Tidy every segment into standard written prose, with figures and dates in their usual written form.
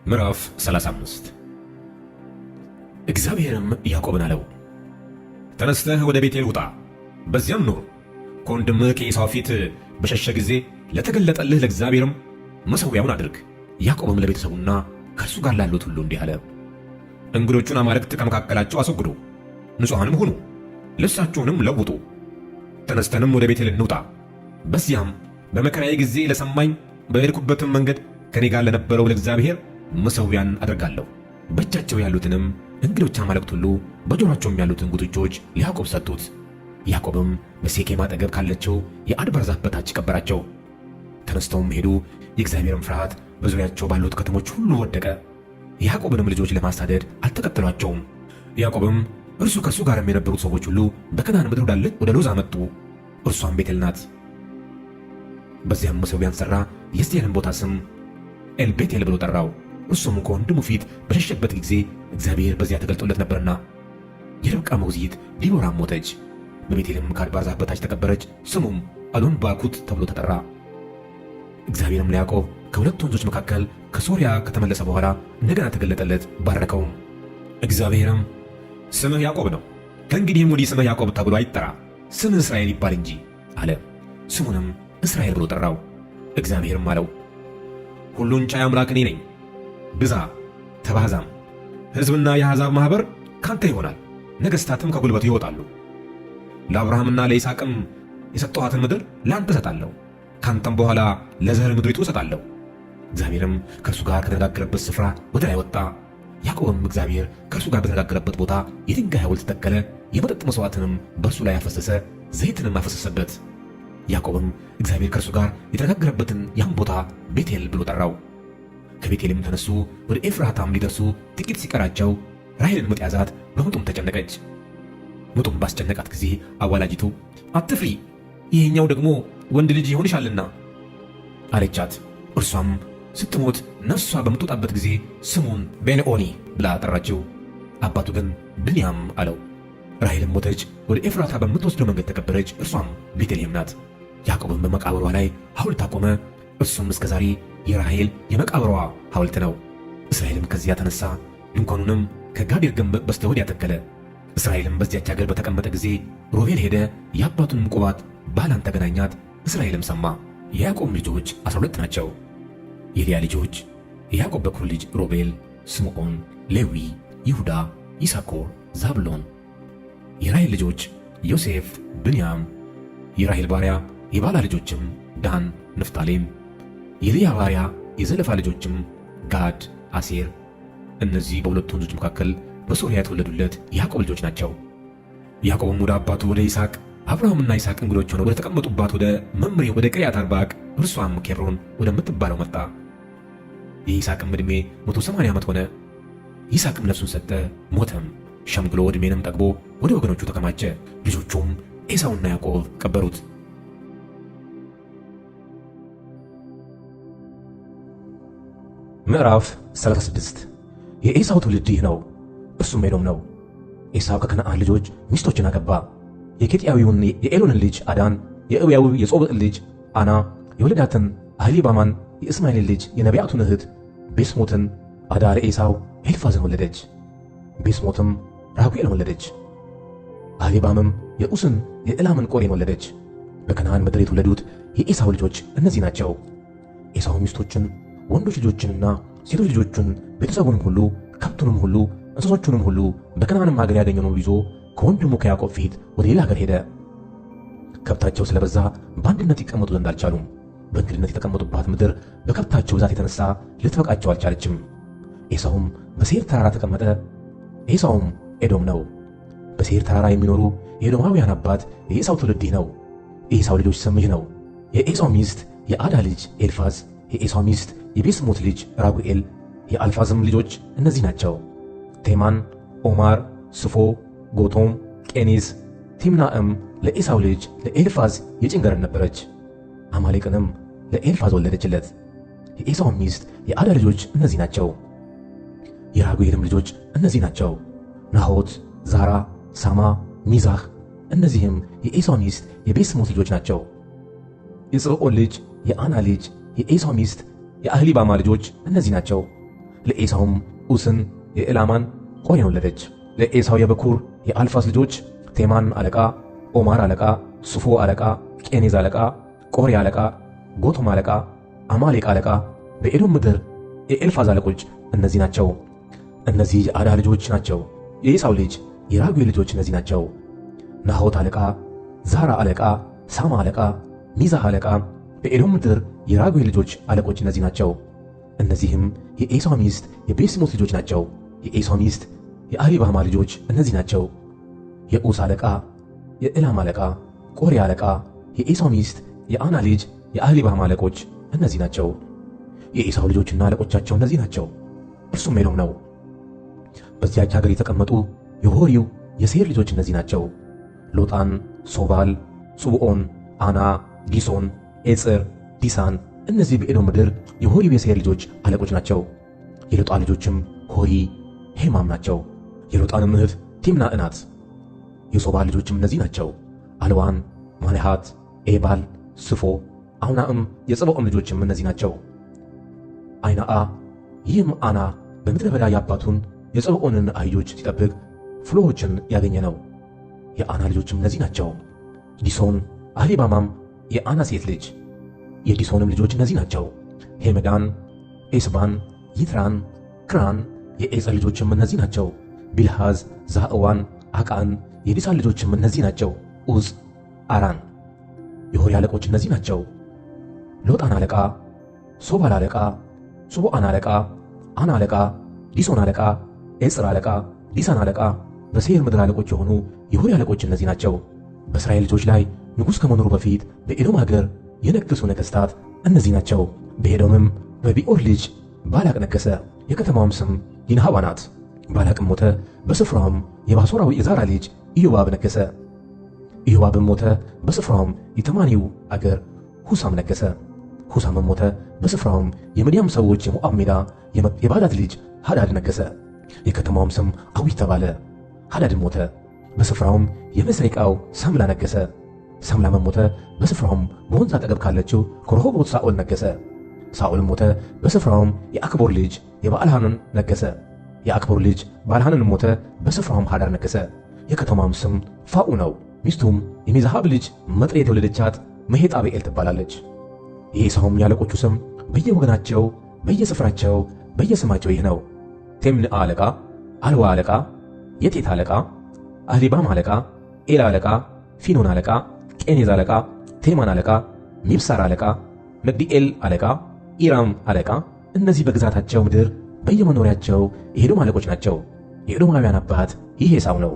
ምዕራፍ 35 እግዚአብሔርም ያዕቆብን አለው፣ ተነስተህ ወደ ቤቴል ውጣ፣ በዚያም ኑር። ከወንድምህ ከዔሳው ፊት በሸሸ ጊዜ ለተገለጠልህ ለእግዚአብሔርም መሠዊያውን አድርግ። ያዕቆብም ለቤተሰቡና ከእርሱ ጋር ላሉት ሁሉ እንዲህ አለ፣ እንግዶቹን አማልክት ከመካከላቸው አስወግዱ፣ ንጹሐንም ሁኑ፣ ልብሳችሁንም ለውጡ። ተነስተንም ወደ ቤቴል እንውጣ። በዚያም በመከራዬ ጊዜ ለሰማኝ በሄድኩበትም መንገድ ከኔ ጋር ለነበረው ለእግዚአብሔር መሠዊያን አደርጋለሁ። በእጃቸው ያሉትንም እንግዶች አማልክት ሁሉ በጆሮአቸውም ያሉትን ጉትቾች ለያዕቆብ ሰጡት። ያዕቆብም በሴኬም አጠገብ ካለችው የአድባር ዛፍ በታች ቀበራቸው። ተነስተውም ሄዱ። የእግዚአብሔርም ፍርሃት በዙሪያቸው ባሉት ከተሞች ሁሉ ወደቀ። የያዕቆብንም ልጆች ለማሳደድ አልተከተሏቸውም። ያዕቆብም እርሱ ከእርሱ ጋርም የነበሩት ሰዎች ሁሉ በከናን ምድር ወዳለች ወደ ሎዛ መጡ። እርሷም ቤቴል ናት። በዚያም መሠዊያን ሠራ። የዚያንም ቦታ ስም ኤልቤቴል ብሎ ጠራው። እርሱም ከወንድሙ ፊት በሸሸበት ጊዜ እግዚአብሔር በዚያ ተገልጦለት ነበርና። የርብቃ ሞግዚት ዲቦራም ሞተች። በቤቴልም ከአድባር ዛፍ በታች ተቀበረች። ስሙም አሎን ባኩት ተብሎ ተጠራ። እግዚአብሔርም ለያዕቆብ ከሁለት ወንዞች መካከል ከሶርያ ከተመለሰ በኋላ እንደገና ተገለጠለት፣ ባረከውም። እግዚአብሔርም ስምህ ያዕቆብ ነው፣ ከእንግዲህም ወዲህ ስምህ ያዕቆብ ተብሎ አይጠራ፣ ስምህ እስራኤል ይባል እንጂ አለ። ስሙንም እስራኤል ብሎ ጠራው። እግዚአብሔርም አለው፣ ሁሉን ቻይ አምላክ እኔ ነኝ፣ ብዛ ተባዛም። ሕዝብና የአሕዛብ ማኅበር ካንተ ይሆናል፣ ነገሥታትም ከጉልበቱ ይወጣሉ። ለአብርሃምና ለይስሐቅም የሰጠኋትን ምድር ለአንተ እሰጣለሁ፣ ካንተም በኋላ ለዘርህ ምድሪቱ እሰጣለሁ። እግዚአብሔርም ከእርሱ ጋር ከተነጋገረበት ስፍራ ወደ ላይ ወጣ። ያዕቆብም እግዚአብሔር ከእርሱ ጋር በተነጋገረበት ቦታ የድንጋይ ሐውልት ተከለ፣ የመጠጥ መሥዋዕትንም በእርሱ ላይ አፈሰሰ፣ ዘይትንም አፈሰሰበት። ያዕቆብም እግዚአብሔር ከእርሱ ጋር የተነጋገረበትን ያን ቦታ ቤቴል ብሎ ጠራው። ከቤቴልም ተነሱ፣ ወደ ኤፍራታም ሊደርሱ ጥቂት ሲቀራቸው ራሔልን ምጥ ያዛት፣ በምጡም ተጨነቀች። ምጡም ባስጨነቃት ጊዜ አዋላጂቱ አትፍሪ፣ ይሄኛው ደግሞ ወንድ ልጅ ይሆንሻልና አለቻት። እርሷም ስትሞት ነፍሷ በምትወጣበት ጊዜ ስሙን ቤንኦኒ ብላ ጠራችው። አባቱ ግን ብንያም አለው። ራሔልም ሞተች፣ ወደ ኤፍራታ በምትወስደው መንገድ ተቀበረች። እርሷም ቤተልሔም ናት። ያዕቆብም በመቃብሯ ላይ ሐውልት አቆመ። እርሱም እስከ ዛሬ የራሔል የመቃብሯ ሐውልት ነው። እስራኤልም ከዚያ ተነሳ፣ ድንኳኑንም ከጋዴር ግንብ በስተ ወዲያ ተከለ። እስራኤልም በዚያች አገር በተቀመጠ ጊዜ ሮቤል ሄደ፣ የአባቱንም ቁባት ባላን ተገናኛት። እስራኤልም ሰማ። የያዕቆብ ልጆች 12 ናቸው። የልያ ልጆች የያዕቆብ በኩር ልጅ ሮቤል፣ ስምዖን፣ ሌዊ፣ ይሁዳ፣ ይሳኮር፣ ዛብሎን። የራሔል ልጆች ዮሴፍ፣ ብንያም። የራሔል ባሪያ የባላ ልጆችም ዳን፣ ንፍታሌም። የልያ ባሪያ የዘለፋ ልጆችም ጋድ፣ አሴር። እነዚህ በሁለቱ ወንዞች መካከል በሶርያ የተወለዱለት የያዕቆብ ልጆች ናቸው። ያዕቆብም ወደ አባቱ ወደ ይስሐቅ አብርሃምና ይስሐቅ እንግዶች ሆነው ወደ ተቀመጡባት ወደ መምሬ ወደ ቅርያት አርባቅ እርሷም ኬብሮን ወደምትባለው መጣ። የይስሐቅም ዕድሜ 180 ዓመት ሆነ። ይስሐቅም ነፍሱን ሰጠ፣ ሞተም። ሸምግሎ ዕድሜንም ጠግቦ ወደ ወገኖቹ ተከማቸ። ልጆቹም ኤሳውና ያዕቆብ ቀበሩት። ምዕራፍ 36 የኤሳው ትውልድ ይህ ነው፣ እርሱም ኤዶም ነው። ኤሳው ከከነዓን ልጆች ሚስቶችን አገባ። የኬጢያዊውን የኤሎንን ልጅ አዳን፣ የእብያዊው የጾብዕን ልጅ አና፣ የወለዳትን አህሊባማን፣ የእስማኤልን ልጅ የነቢያቱን እህት ቤስሞትን። አዳ ለኤሳው ኤልፋዝን ወለደች። ቤስሞትም ራጉኤልን ወለደች። አህሊባምም የዑስን የዕላምን ቆሬን ወለደች። በከነዓን ምድር የተወለዱት የኤሳው ልጆች እነዚህ ናቸው። ኤሳው ሚስቶችን፣ ወንዶች ልጆችንና ሴቶች ልጆቹን፣ ቤተሰቡንም ሁሉ፣ ከብቱንም ሁሉ፣ እንስሶቹንም ሁሉ በከነዓንም ሀገር ያገኘውን ይዞ ከወንድሙ ከያዕቆብ ፊት ወደ ሌላ ሀገር ሄደ። ከብታቸው ስለበዛ በአንድነት ይቀመጡ ዘንድ አልቻሉም። በእንግድነት የተቀመጡባት ምድር በከብታቸው ብዛት የተነሳ ልትበቃቸው አልቻለችም። ኤሳውም በሴይር ተራራ ተቀመጠ። ኤሳውም ኤዶም ነው። በሴይር ተራራ የሚኖሩ የኤዶማውያን አባት የኤሳው ትውልድ ይህ ነው። የኤሳው ልጆች ስም ይህ ነው። የኤሳው ሚስት የአዳ ልጅ ኤልፋዝ፣ የኤሳው ሚስት የቤስሞት ልጅ ራጉኤል። የአልፋዝም ልጆች እነዚህ ናቸው፣ ቴማን፣ ኦማር፣ ስፎ፣ ጎቶም፣ ቄኔዝ። ቲምናዕም ለኤሳው ልጅ ለኤልፋዝ የጭንገረድ ነበረች። አማሌቅንም ለኤልፋዝ ወለደችለት። የኤሳው ሚስት የአዳ ልጆች እነዚህ ናቸው። የራጉኤልም ልጆች እነዚህ ናቸው፣ ናሆት፣ ዛራ፣ ሳማ፣ ሚዛህ። እነዚህም የኤሳው ሚስት የቤስሞት ልጆች ናቸው። የጽብዖን ልጅ የአና ልጅ የኤሳው ሚስት የአህሊባማ ልጆች እነዚህ ናቸው፣ ለኤሳውም ዑስን፣ የኤላማን ቆሬን ወለደች። ለኤሳው የበኩር የአልፋስ ልጆች ቴማን አለቃ፣ ኦማር አለቃ፣ ሱፎ አለቃ፣ ቄኔዝ አለቃ፣ ቆሬ አለቃ፣ ጎቶም አለቃ፣ አማሌቅ አለቃ፣ በኤዶም ምድር የኤልፋዝ አለቆች እነዚህ ናቸው። እነዚህ የዓዳ ልጆች ናቸው። የኤሳው ልጅ የራጉኤል ልጆች እነዚህ ናቸው። ናሖት አለቃ፣ ዛራ አለቃ፣ ሳማ አለቃ፣ ሚዛህ አለቃ። በኤዶም ምድር የራጉኤል ልጆች አለቆች እነዚህ ናቸው። እነዚህም የኤሳው ሚስት የቤስሞት ልጆች ናቸው። የኤሳው ሚስት የአሊባማ ልጆች እነዚህ ናቸው። የዑስ አለቃ፣ የኤላም አለቃ፣ ቆሬ አለቃ፣ የኤሳው ሚስት የአና ልጅ የአሊባማ አለቆች እነዚህ ናቸው። የኤሳው ልጆችና አለቆቻቸው እነዚህ ናቸው። እርሱም ኤዶም ነው። በዚያች ሀገር የተቀመጡ የሆሪው የሴር ልጆች እነዚህ ናቸው። ሎጣን፣ ሶባል፣ ጽብዖን፣ አና፣ ዲሶን፣ ኤጽር፣ ዲሳን። እነዚህ በኤዶም ምድር የሆሪው የሴር ልጆች አለቆች ናቸው። የሎጣ ልጆችም ሆሪ፣ ሄማም ናቸው። የሎጣንም እህት ቲምናዕ ናት። የሶባል ልጆችም እነዚህ ናቸው። አልዋን፣ ማንሃት፣ ኤባል፣ ስፎ፣ አውናእም። የጽብዖን ልጆችም እነዚህ ናቸው። አይናአ። ይህም አና በምድረ በዳ የአባቱን የጽብዖንን አህዮች ሲጠብቅ ፍሎዎችን ያገኘ ነው። የአና ልጆችም እነዚህ ናቸው። ዲሶን፣ አህሊባማም የአና ሴት ልጅ። የዲሶንም ልጆች እነዚህ ናቸው። ሄመዳን፣ ኤስባን፣ ይትራን፣ ክራን። የኤጸር ልጆችም እነዚህ ናቸው። ቢልሃዝ፣ ዛዕዋን፣ አቃን። የዲሳን ልጆችም እነዚህ ናቸው። ዑዝ፣ አራን። የሆሪ አለቆች እነዚህ ናቸው። ሎጣን አለቃ፣ ሶባል አለቃ፣ ጽብዖን አለቃ፣ አና አለቃ፣ ዲሶን አለቃ፣ ኤጽር አለቃ፣ ዲሳን አለቃ። በሴር ምድር አለቆች የሆኑ የሆሪ አለቆች እነዚህ ናቸው። በእስራኤል ልጆች ላይ ንጉሥ ከመኖሩ በፊት በኤዶም ሀገር የነገሱ ነገሥታት እነዚህ ናቸው። በኤዶምም በቢዖር ልጅ ባላቅ ነገሠ። የከተማውም ስም ይንሃዋ ናት። ባላቅም ሞተ። በስፍራውም የባሶራዊ የዛራ ልጅ ኢዮባብ ነገሠ። ኢዮባብም ሞተ። በስፍራውም የተማኒው አገር ሁሳም ነገሠ። ሁሳምም ሞተ። በስፍራውም የምድያም ሰዎች የሞዓብ ሜዳ የባዳድ ልጅ ሃዳድ ነገሠ። የከተማውም ስም አዊት ተባለ። ሃዳድም ሞተ። በስፍራውም የመስሬቃው ሳምላ ነገሠ። ሳምላም ሞተ። በስፍራውም በወንዝ አጠገብ ካለችው ከረሆቦት ሳኦል ነገሠ። ሳኦልም ሞተ። በስፍራውም የአክቦር ልጅ የባልሃንን ነገሠ። የአክቦር ልጅ ባልሃንን ሞተ። በስፍራውም ሃዳር ነገሠ። የከተማውም ስም ፋኡ ነው። ሚስቱም የሚዛሃብ ልጅ መጥሬ የተወለደቻት መሄጣብኤል ትባላለች። የኤሳውም ያለቆቹ ስም በየወገናቸው በየስፍራቸው በየስማቸው ይህ ነው። ቴምንዓ አለቃ፣ አልዋ አለቃ፣ የቴት አለቃ፣ አህሊባም አለቃ፣ ኤላ አለቃ፣ ፊኖን አለቃ፣ ቄኔዝ አለቃ፣ ቴማን አለቃ፣ ሚብሳር አለቃ፣ መግዲኤል አለቃ፣ ኢራም አለቃ። እነዚህ በግዛታቸው ምድር በየመኖሪያቸው የኤዶም አለቆች ናቸው። የኤዶማውያን አባት ይህ ኤሳው ነው።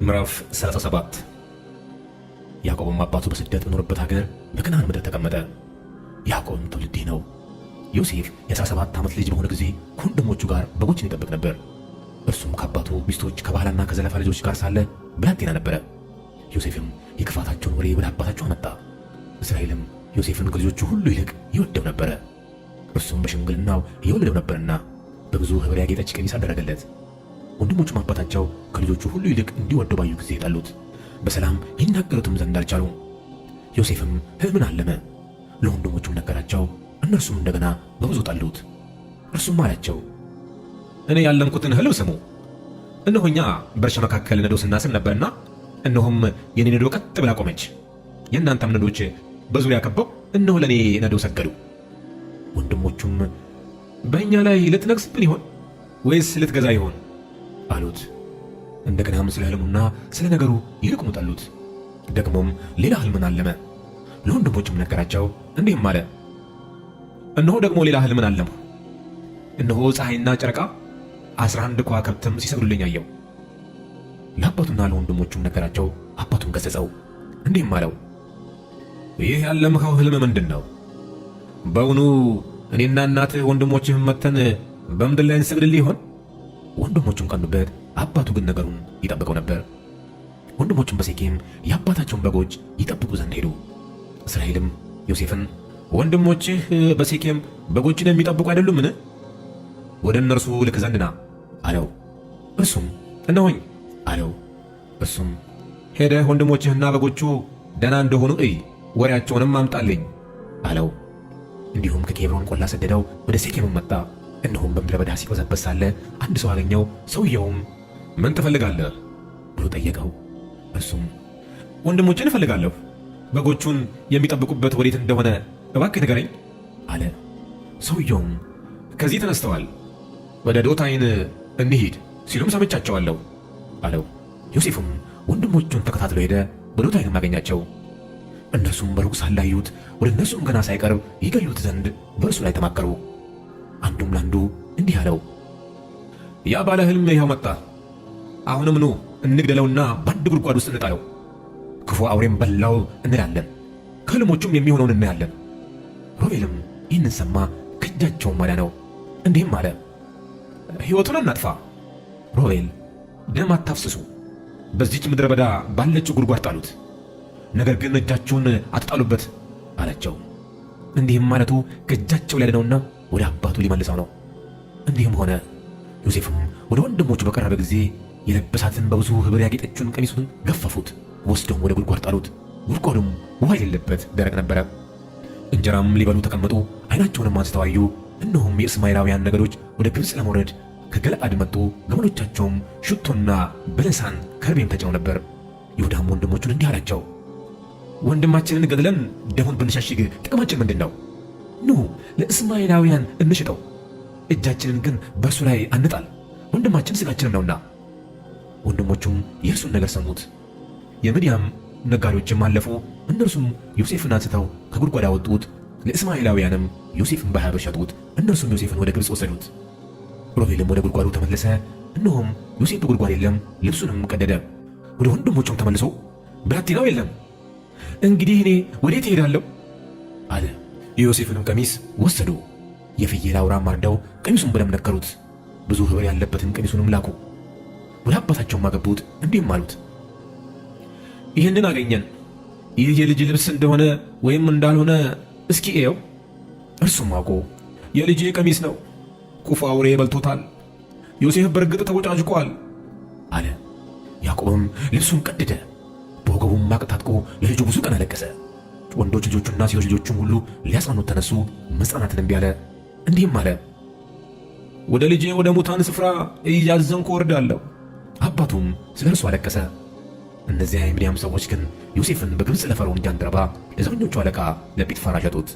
ምዕራፍ 37 ያዕቆብም አባቱ በስደት በኖረበት ሀገር በከነዓን ምድር ተቀመጠ። ያዕቆብም ትውልድ ይህ ነው። ዮሴፍ የ17 ዓመት ልጅ በሆነ ጊዜ ከወንድሞቹ ጋር በጎችን ይጠብቅ ነበር። እርሱም ከአባቱ ሚስቶች ከባህላና ከዘለፋ ልጆች ጋር ሳለ ብላቴና ነበረ። ዮሴፍም የክፋታቸውን ወሬ ወደ አባታቸው አመጣ። እስራኤልም ዮሴፍን ከልጆቹ ሁሉ ይልቅ ይወደው ነበረ። እርሱም በሽምግልናው የወለደው ነበርና በብዙ ኅብር ያጌጠች ቀሚስ አደረገለት። ወንድሞቹም አባታቸው ከልጆቹ ሁሉ ይልቅ እንዲወደው ባዩ ጊዜ ጣሉት፣ በሰላም ይናገሩትም ዘንድ አልቻሉም። ዮሴፍም ሕልምን አለመ፣ ለወንድሞቹም ነገራቸው። እነርሱም እንደገና በብዙ ጣሉት። እርሱም አላቸው፣ እኔ ያለምኩትን ሕልም ስሙ። እነሆ እኛ በእርሻ መካከል ነዶ ስናስም ነበርና፣ እነሆም የኔ ነዶ ቀጥ ብላ ቆመች። የእናንተም ነዶች በዙሪያ ከበው እነሆ ለእኔ ነዶ ሰገዱ። ወንድሞቹም በእኛ ላይ ልትነግሥብን ይሆን ወይስ ልትገዛ ይሆን አሉት። እንደገናም ስለ ሕልሙና ስለ ነገሩ ይልቁኑ ጠሉት። ደግሞም ሌላ ሕልምን አለመ፣ ለወንድሞቹም ነገራቸው። እንዲህም አለ፣ እነሆ ደግሞ ሌላ ሕልምን አለምሁ። እነሆ ፀሐይና ጨረቃ 11 ከዋክብትም ሲሰግዱልኝ አየሁ። ለአባቱና ለወንድሞቹም ነገራቸው። አባቱም ገሠጸው፣ እንዲህም አለው፣ ይህ ያለምኸው ሕልም ምንድን ነው? በውኑ እኔና እናትህ ወንድሞችህም መጥተን በምድር ላይ እንሰግድልህ ይሆን? ወንድሞቹም ቀኑበት። አባቱ ግን ነገሩን ይጠብቀው ነበር። ወንድሞቹም በሴኬም የአባታቸውን በጎች ይጠብቁ ዘንድ ሄዱ። እስራኤልም ዮሴፍን ወንድሞችህ በሴኬም በጎችን የሚጠብቁ አይደሉምን? ወደ እነርሱ ልክ ዘንድ ና አለው። እርሱም እነሆኝ አለው። እርሱም ሄደህ ወንድሞችህና በጎቹ ደህና እንደሆኑ እይ ወሬያቸውንም አምጣልኝ አለው። እንዲሁም ከኬብሮን ቆላ ሰደደው፣ ወደ ሴኬም መጣ። እነሆም በምድረ በዳ ሲቆዘበዝ ሳለ አንድ ሰው አገኘው። ሰውየውም ምን ትፈልጋለህ ብሎ ጠየቀው። እርሱም ወንድሞችን እፈልጋለሁ፣ በጎቹን የሚጠብቁበት ወዴት እንደሆነ እባክህ ንገረኝ አለ። ሰውየውም ከዚህ ተነስተዋል፣ ወደ ዶታይን እንሂድ ሲሉም ሰምቻቸዋለሁ አለው። ዮሴፍም ወንድሞቹን ተከታትሎ ሄደ፣ በዶታይንም አገኛቸው። እነርሱም በሩቅ ሳለ አዩት። ወደ እነርሱም ገና ሳይቀርብ ይገሉት ዘንድ በእርሱ ላይ ተማከሩ። አንዱም ላንዱ እንዲህ አለው፣ ያ ባለ ሕልም ይኸው መጣ። አሁንም ኑ እንግደለውና በአንድ ጉድጓድ ውስጥ እንጣለው፣ ክፉ አውሬም በላው እንላለን፣ ከሕልሞቹም የሚሆነውን እናያለን። ሮቤልም ይህንን ሰማ፣ ከእጃቸውም አዳነው፣ እንዲህም አለ፣ ሕይወቱን እናጥፋ። ሮቤል ደም አታፍስሱ፣ በዚች ምድረ በዳ ባለችው ጉድጓድ ጣሉት፣ ነገር ግን እጃችሁን አትጣሉበት አላቸው። እንዲህም ማለቱ ከእጃቸው ሊያድነውና ወደ አባቱ ሊመልሰው ነው። እንዲህም ሆነ። ዮሴፍም ወደ ወንድሞቹ በቀረበ ጊዜ የለበሳትን በብዙ ኅብር ያጌጠችውን ቀሚሱን ገፈፉት፣ ወስደውም ወደ ጉድጓድ ጣሉት። ጉድጓዱም ውሃ የሌለበት ደረቅ ነበረ። እንጀራም ሊበሉ ተቀመጡ። ዓይናቸውንም አንስተው አዩ፣ እነሆም የእስማኤላውያን ነገዶች ወደ ግብፅ ለመውረድ ከገለአድ መጡ። ገመሎቻቸውም ሽቶና በለሳን ከርቤም ተጭነው ነበር። ይሁዳም ወንድሞቹን እንዲህ አላቸው፣ ወንድማችንን ገድለን ደሙን ብንሸሽግ ጥቅማችን ምንድን ነው? ኑ ለእስማኤላውያን እንሽጠው፣ እጃችንን ግን በእርሱ ላይ አንጣል፣ ወንድማችን ሥጋችንም ነውና። ወንድሞቹም የእርሱን ነገር ሰሙት። የምድያም ነጋዴዎችም አለፉ። እነርሱም ዮሴፍን አንስተው ከጉድጓድ አወጡት። ለእስማኤላውያንም ዮሴፍን በ20 ብር ሸጡት። እነርሱም ዮሴፍን ወደ ግብፅ ወሰዱት። ሮቤልም ወደ ጉድጓዱ ተመለሰ፣ እነሆም ዮሴፍ በጉድጓድ የለም። ልብሱንም ቀደደ። ወደ ወንድሞቹም ተመልሶ ብላቴናው የለም፣ እንግዲህ እኔ ወዴት እሄዳለሁ አለ። የዮሴፍንም ቀሚስ ወሰዱ፣ የፍየል አውራም አርደው ቀሚሱን በደም ነከሩት። ብዙ ኅብር ያለበትን ቀሚሱንም ላኩ። ወደ አባታቸውም አገቡት፣ እንዲህም አሉት፣ ይህንን አገኘን። ይህ የልጅ ልብስ እንደሆነ ወይም እንዳልሆነ እስኪ እየው። እርሱም አውቆ የልጄ ቀሚስ ነው፣ ክፉ አውሬ በልቶታል፣ ዮሴፍ በእርግጥ ተቦጫጭቋል አለ። ያዕቆብም ልብሱን ቀደደ፣ በወገቡም ማቅ ታጥቆ ለልጁ ብዙ ቀን አለቀሰ። ወንዶች ልጆቹና ሴቶች ልጆቹም ሁሉ ሊያጽናኑት ተነሱ። መጽናናትን እምቢ አለ። እንዲህም አለ፣ ወደ ልጄ ወደ ሙታን ስፍራ እያዘንኩ ወርዳለሁ። አባቱም ስለ እርሱ አለቀሰ። እነዚያ የምድያም ሰዎች ግን ዮሴፍን በግብፅ ለፈርዖን ጃንደረባ ለዘበኞቹ አለቃ ለጲጥፋራ ሸጡት።